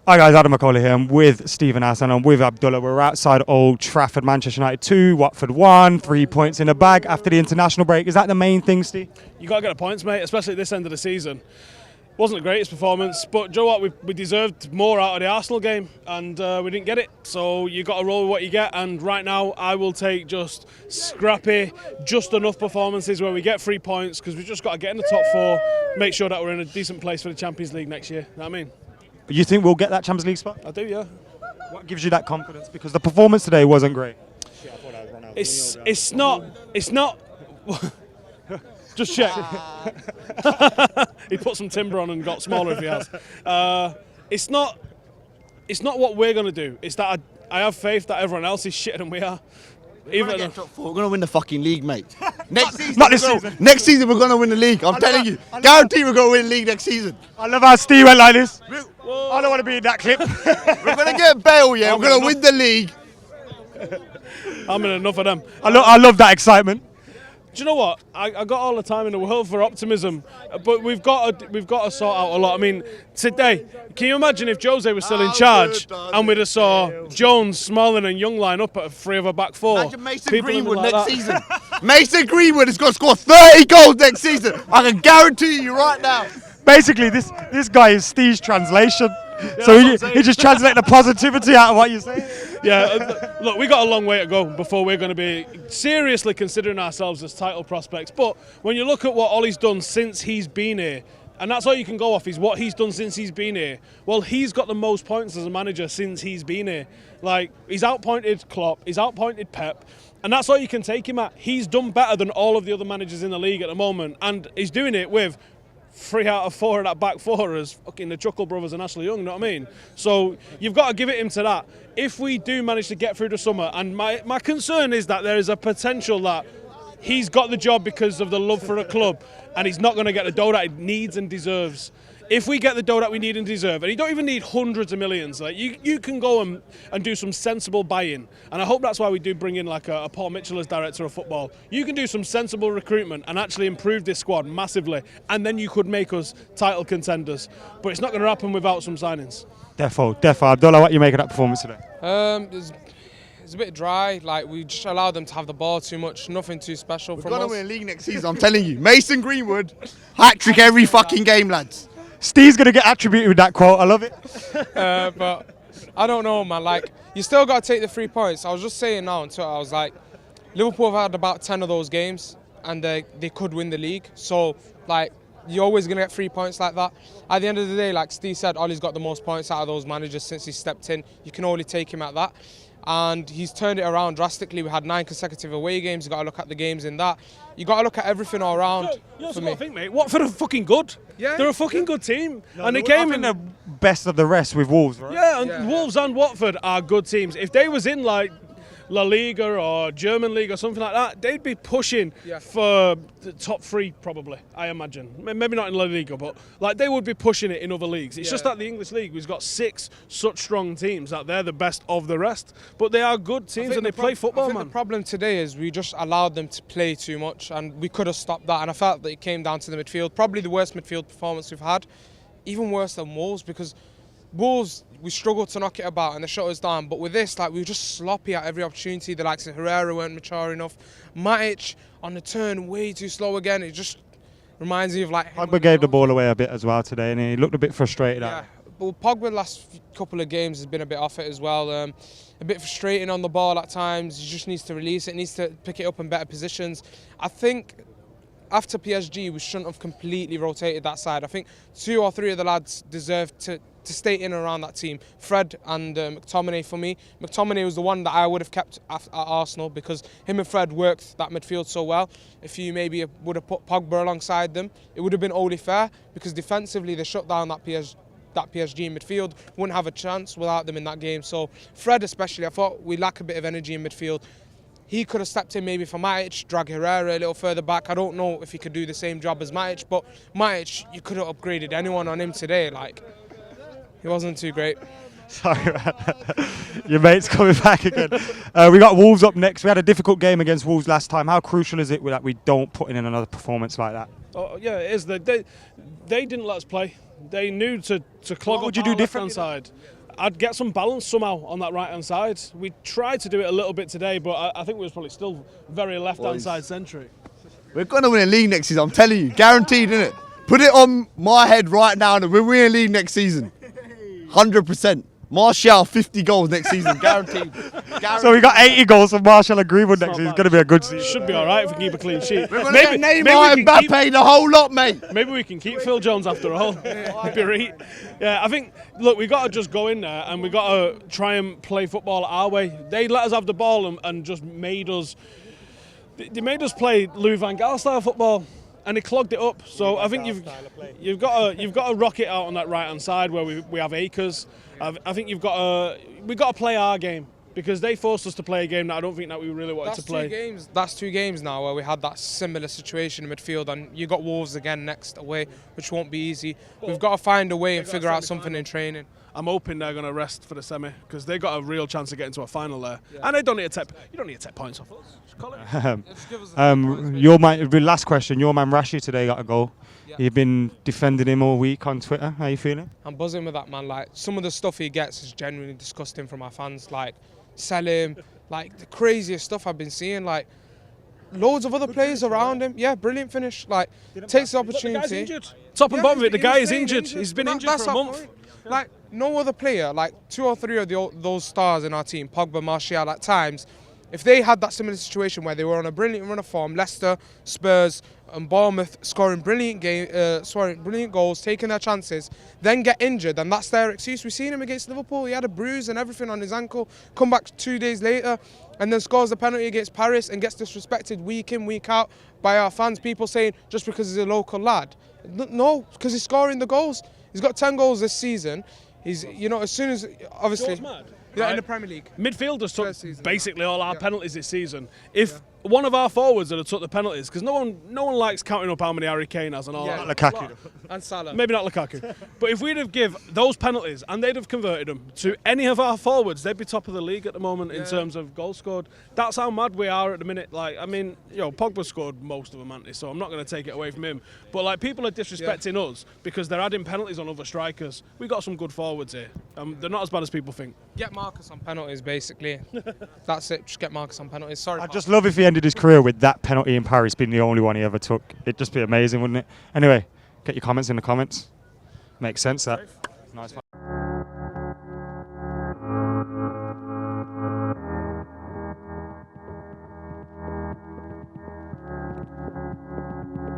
Hi guys, Adam McCauley here. I'm with Stephen Howson. I'm with Abdullah. We're outside Old Trafford, Manchester United 2, Watford 1, 3 points in the bag after the international break. Is that the main thing, Steve? You got to get the points, mate, especially at this end of the season. Wasn't the greatest performance, but do you know what? We deserved more out of the Arsenal game, and we didn't get it. So you got to roll with what you get. And right now, I will take just scrappy, just enough performances where we get 3 points, because we've just got to get in the top 4, make sure that we're in a decent place for the Champions League next year. You know what I mean? You think we'll get that Champions League spot? I do, yeah. What gives you that confidence? Because the performance today wasn't great. It's not. Just check. He put some timber on and got smaller if he has. It's not what we're going to do. It's that I have faith that everyone else is shitter than we are. We're going to win the fucking league, mate. Next season, Not this season. Next season, we're going to win the league. I'm telling you. Guarantee we're going to win the league next season. I love how Steve went like this. I don't want to be in that clip. We're going to get Bale, yeah. We're going to win the league. I'm in enough of them. I love that excitement. Do you know what? I got all the time in the world for optimism, but we've got to sort out a lot. I mean, today, can you imagine if Jose was still in charge and we'd have saw Jones, Smalling and Young line up at 3 of a back 4? Imagine Mason Greenwood next season. Mason Greenwood is going to score 30 goals next season. I can guarantee you right now. Basically, this guy is Steve's translation. Yeah, so he just translates the positivity out of what you're saying. Yeah, look, we got a long way to go before we're going to be seriously considering ourselves as title prospects. But when you look at what Ole's done since he's been here, and that's all you can go off is what he's done since he's been here. Well, he's got the most points as a manager since he's been here. Like, he's outpointed Klopp, he's outpointed Pep, and that's all you can take him at. He's done better than all of the other managers in the league at the moment, and he's doing it with 3 out of 4 of that back 4 as fucking the Chuckle Brothers and Ashley Young, you know what I mean? So you've got to give it him to that. If we do manage to get through the summer, and my concern is that there is a potential that he's got the job because of the love for the club, and he's not going to get the dough that he needs and deserves. If we get the dough that we need and deserve, and you don't even need hundreds of millions, like you can go and do some sensible buy-in. And I hope that's why we do bring in like a Paul Mitchell as director of football. You can do some sensible recruitment and actually improve this squad massively, and then you could make us title contenders. But it's not going to happen without some signings. Defo. Abdullah, what you make of that performance today? It's a bit dry. Like, we just allowed them to have the ball too much. Nothing too special from us. We're going to win the league next season, I'm telling you. Mason Greenwood, hat-trick every fucking game, lads. Steve's going to get attributed with that quote. I love it. But I don't know, man. Like, you still got to take the 3 points. I was just saying now on Twitter, I was like, Liverpool have had about 10 of those games, and they could win the league. So, like, you're always going to get 3 points like that. At the end of the day, like Steve said, Ollie's got the most points out of those managers since he stepped in. You can only take him at that. And he's turned it around drastically. We had 9 consecutive away games. You've got to look at the games in that. You've got to look at everything all around. You also got to think, mate, Watford are fucking good. Yeah. They're a fucking good team. No, and they came in the best of the rest with Wolves, right? Yeah, and Wolves and Watford are good teams. If they was in like La Liga or German League or something like that, they'd be pushing for the top 3 probably, I imagine. Maybe not in La Liga, but like they would be pushing it in other leagues. It's just that the English League, we've got 6 such strong teams that they're the best of the rest. But they are good teams and they play football, man. The problem today is we just allowed them to play too much, and we could have stopped that. And I felt that it came down to the midfield. Probably the worst midfield performance we've had. Even worse than Wolves, because Wolves, we struggled to knock it about and they shut us down. But with this, like, we were just sloppy at every opportunity. The likes of Herrera weren't mature enough. Matic on the turn, way too slow again. It just reminds me of like... Pogba gave the ball away a bit as well today, and he looked a bit frustrated. Yeah, but Pogba the last couple of games has been a bit off it as well. A bit frustrating on the ball at times. He just needs to release it, needs to pick it up in better positions. I think after PSG, we shouldn't have completely rotated that side. I think 2 or 3 of the lads deserve to stay in and around that team. Fred and McTominay for me. McTominay was the one that I would have kept at Arsenal because him and Fred worked that midfield so well. If you maybe would have put Pogba alongside them, it would have been only fair because defensively they shut down that PSG midfield. Wouldn't have a chance without them in that game. So Fred especially, I thought we lack a bit of energy in midfield. He could have stepped in maybe for Matic, drag Herrera a little further back. I don't know if he could do the same job as Matic, but Matic, you could have upgraded anyone on him today. Like, he wasn't too great. Sorry, man. Your mate's coming back again. We got Wolves up next. We had a difficult game against Wolves last time. How crucial is it that we don't put in another performance like that? Oh, yeah, it is. They didn't let us play. They knew to clog What would up you do our left-hand differently? side. I'd get some balance somehow on that right-hand side. We tried to do it a little bit today, but I think we was probably still very left-hand side centric. We're going to win a league next season, I'm telling you. Guaranteed, innit? Put it on my head right now and we're winning a league next season. 100%. Martial, 50 goals next season, guaranteed. So we got 80 goals from Martial and Greenwood next season. It's bad. going to be a good season. Should be all right if we keep a clean sheet. We're going to get Neymar and Mbappe, the whole lot, mate. Maybe we can keep Phil Jones after all. Yeah, I think, look, we got to just go in there and we got to try and play football our way. They let us have the ball and just made us. They made us play Louis van Gaal style football, and they clogged it up. So I think you've got to rock it out on that right hand side where we have acres. I think we've got to play our game, because they forced us to play a game that I don't think that we really wanted to play. That's 2 games now where we had that similar situation in midfield, and you got Wolves again next away, which won't be easy. We've got to find a way and figure out something in training. I'm hoping they're going to rest for the semi, because they got a real chance of getting to a final there. Yeah. And they don't need to take. You don't need to take points off us. Just call it. Your man. Last question. Your man Rashford today got a goal. Yeah. You've been defending him all week on Twitter. How you feeling? I'm buzzing with that man. Like, some of the stuff he gets is genuinely disgusting from our fans. Like, sell him. Like, the craziest stuff I've been seeing. Like, loads of other players around him. Yeah, brilliant finish. Like, takes the opportunity. The guy's injured. Top and bottom of it, the guy is injured. He's been injured for a month. Like, no other player, like 2 or 3 of those stars in our team, Pogba, Martial, at times, if they had that similar situation where they were on a brilliant run of form, Leicester, Spurs and Bournemouth scoring brilliant goals, taking their chances, then get injured, and that's their excuse. We've seen him against Liverpool. He had a bruise and everything on his ankle, come back 2 days later, and then scores the penalty against Paris and gets disrespected week in, week out by our fans. People saying just because he's a local lad. No, because he's scoring the goals. He's got 10 goals this season. He's, as soon as, obviously, in the Premier League. Midfielders took basically all our penalties this season. If one of our forwards had took the penalties, because no one likes counting up how many Harry Kane has and all that. Lukaku. And Salah. Maybe not Lukaku. But if we'd have give those penalties and they'd have converted them to any of our forwards, they'd be top of the league at the moment in terms of goals scored. That's how mad we are at the minute. Like, I mean, Pogba scored most of them, hasn't he? So I'm not going to take it away from him. But like, people are disrespecting us because they're adding penalties on other strikers. We got some good forwards here. They're not as bad as people think. Get Marcus on penalties, basically. That's it. Just get Marcus on penalties. Sorry. I'd just love if he ended his career with that penalty in Paris being the only one he ever took. It'd just be amazing, wouldn't it? Anyway, get your comments in the comments. Makes sense, that. Nice one.